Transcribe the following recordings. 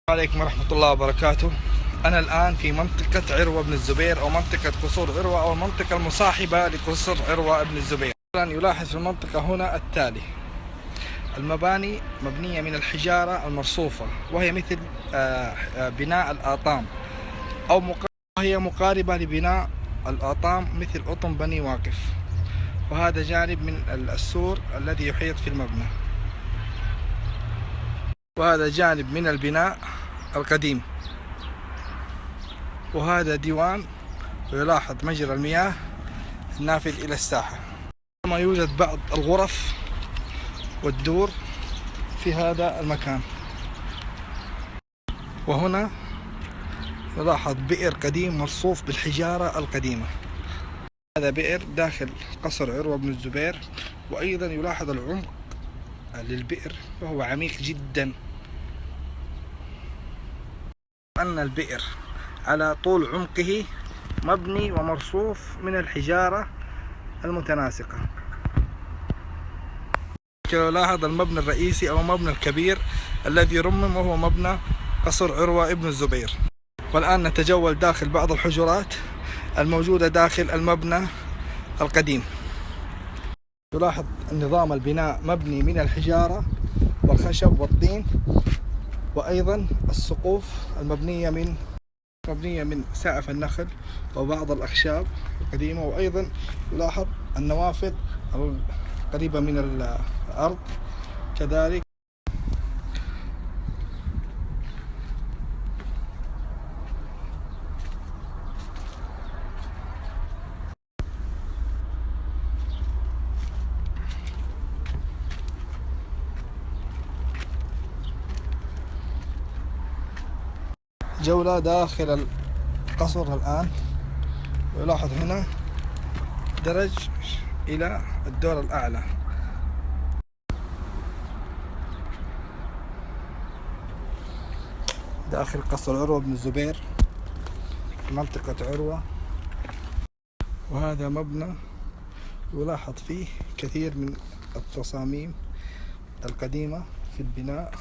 عليكم ورحمة الله وبركاته. أنا الآن في منطقة عروة بن الزبير أو منطقة قصور عروة أو المنطقة المصاحبة لقصر عروة بن الزبير. يلاحظ في المنطقة هنا التالي: المباني مبنية من الحجارة المرصوفة، وهي مثل بناء الآطام أو هي مقاربة لبناء الآطام مثل أطم بني واقف. وهذا جانب من السور الذي يحيط في المبنى، وهذا جانب من البناء القديم، وهذا ديوان، ويلاحظ مجرى المياه النافذ إلى الساحة. كما يوجد بعض الغرف والدور في هذا المكان. وهنا يلاحظ بئر قديم مرصوف بالحجارة القديمة. هذا بئر داخل قصر عروة بن الزبير. وأيضا يلاحظ العمق للبئر وهو عميق جدا، أن البئر على طول عمقه مبني ومرصوف من الحجارة المتناسقة. يلاحظ المبنى الرئيسي أو المبنى الكبير الذي رمم، وهو مبنى قصر عروة ابن الزبير. والآن نتجول داخل بعض الحجرات الموجودة داخل المبنى القديم. يلاحظ نظام البناء مبني من الحجارة والخشب والطين، وأيضا السقوف المبنية من سقف النخل وبعض الأخشاب القديمة. وأيضا يلاحظ النوافذ القريبة من الأرض كذلك. جولة داخل القصر الآن. ويلاحظ هنا درج إلى الدور الأعلى. داخل قصر عروة بن الزبير منطقة عروة. وهذا مبنى يلاحظ فيه كثير من التصاميم القديمة في البناء.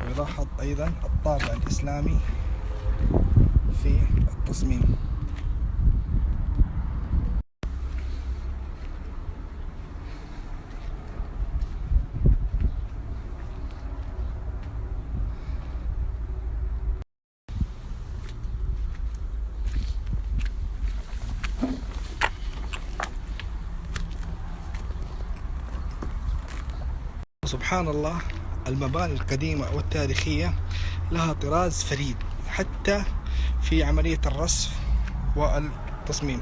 ويلاحظ أيضا الطابع الإسلامي في التصميم. سبحان الله، المباني القديمة والتاريخية لها طراز فريد حتى في عملية الرصف والتصميم.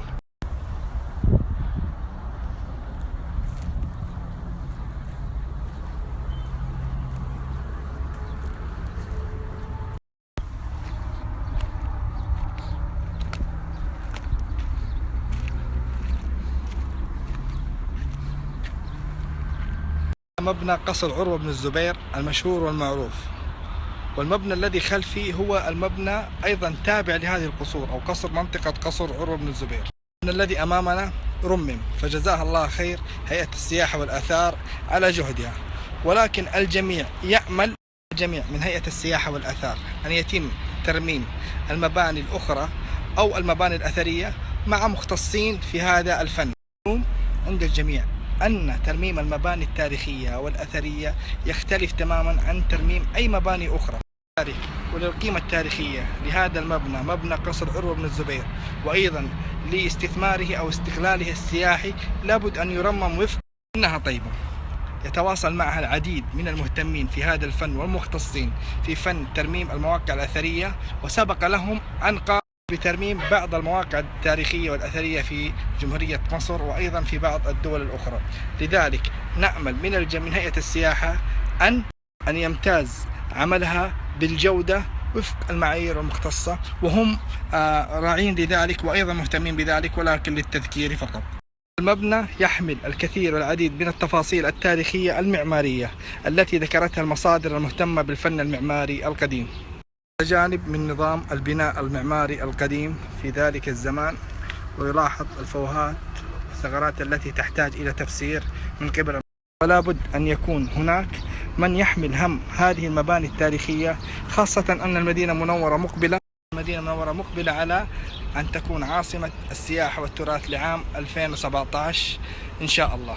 مبنى قصر عروة بن الزبير المشهور والمعروف. والمبنى الذي خلفي هو المبنى أيضا تابع لهذه القصور أو قصر منطقة قصر عروة بن الزبير. المبنى الذي أمامنا رمم، فجزاها الله خير هيئة السياحة والآثار على جهدها. ولكن الجميع يأمل، الجميع من هيئة السياحة والآثار، أن يتم ترميم المباني الأخرى أو المباني الأثرية مع مختصين في هذا الفن. عند الجميع أن ترميم المباني التاريخية والأثرية يختلف تماما عن ترميم أي مباني أخرى. وللقيمة التاريخية لهذا المبنى، مبنى قصر عروة بن الزبير، وأيضا لاستثماره أو استغلاله السياحي، لابد أن يرمم وفق أنها طيبة. يتواصل معها العديد من المهتمين في هذا الفن والمختصين في فن ترميم المواقع الأثرية، وسبق لهم أن قاموا بترميم بعض المواقع التاريخية والأثرية في جمهورية مصر وأيضا في بعض الدول الأخرى. لذلك نأمل من هيئة السياحة أن يمتاز عملها بالجودة وفق المعايير المختصة، وهم راعين لذلك وأيضا مهتمين بذلك، ولكن للتذكير فقط. المبنى يحمل الكثير والعديد من التفاصيل التاريخية المعمارية التي ذكرتها المصادر المهتمة بالفن المعماري القديم، جانب من نظام البناء المعماري القديم في ذلك الزمان. ويلاحظ الفوهات والثغرات التي تحتاج إلى تفسير من قبل، ولا بد أن يكون هناك من يحمل هم هذه المباني التاريخية، خاصة أن المدينة المنورة مقبلة على أن تكون عاصمة السياحة والتراث لعام 2017 إن شاء الله.